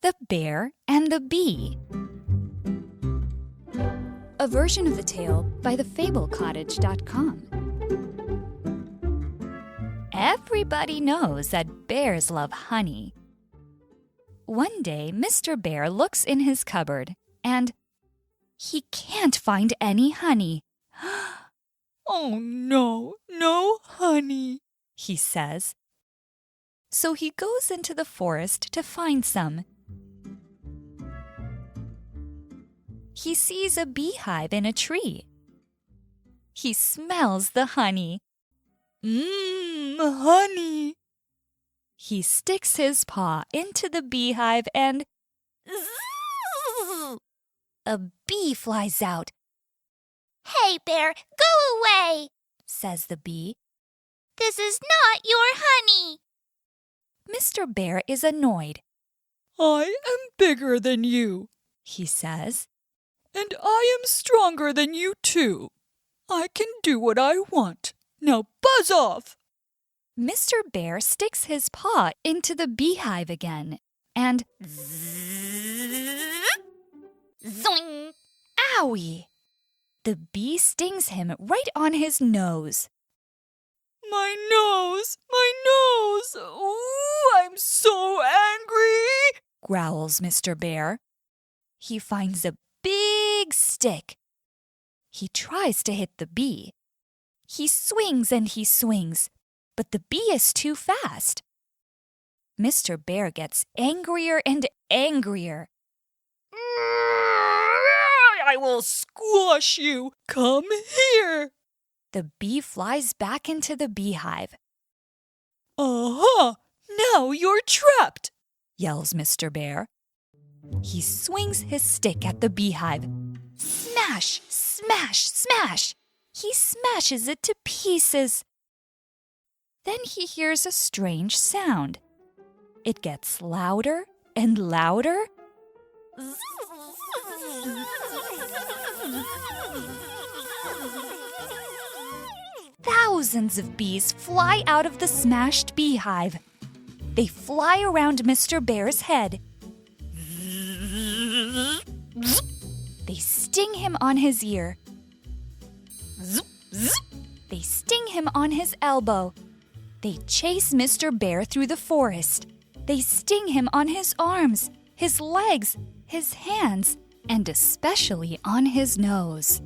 The Bear and the Bee. A version of the tale by thefablecottage.com. Everybody knows that bears love honey. One day, Mr. Bear looks in his cupboard and he can't find any honey. "Oh no, no honey," he says. So he goes into the forest to find some. He sees a beehive in a tree. He smells the honey. Honey. He sticks his paw into the beehive and a bee flies out. "Hey, Bear, go away," says the bee. "This is not your honey." Mr. Bear is annoyed. "I am bigger than you," he says. "And I am stronger than you too. I can do what I want. Now buzz off." Mr. Bear sticks his paw into the beehive again and Zoing! owie! The bee stings him right on his nose. My nose! My nose! Ooh, I'm so angry! Growls Mr. Bear. He finds a big stick. He tries to hit the bee. He swings and he swings, but the bee is too fast. Mr. Bear gets angrier and angrier. I will squash you! Come here! The bee flies back into the beehive. Aha! Now you're trapped! Yells Mr. Bear. He swings his stick at the beehive. Smash! Smash! Smash! He smashes it to pieces. Then he hears a strange sound. It gets louder and louder. Thousands of bees fly out of the smashed beehive. They fly around Mr. Bear's head. They sting him on his ear. They sting him on his elbow. They chase Mr. Bear through the forest. They sting him on his arms, his legs, his hands, and especially on his nose.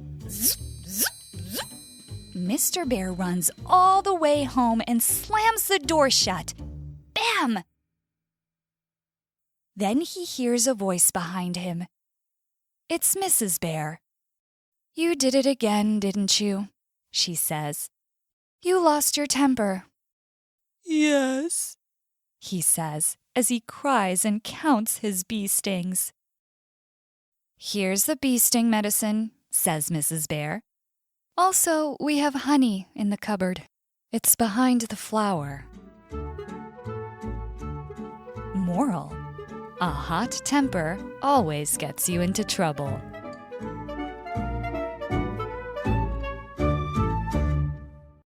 Mr. Bear runs all the way home and slams the door shut. Bam! Then he hears a voice behind him. It's Mrs. Bear. "You did it again, didn't you?" she says. "You lost your temper." "Yes," he says as he cries and counts his bee stings. "Here's the bee sting medicine," says Mrs. Bear. "Also, we have honey in the cupboard. It's behind the flower." Moral: a hot temper always gets you into trouble.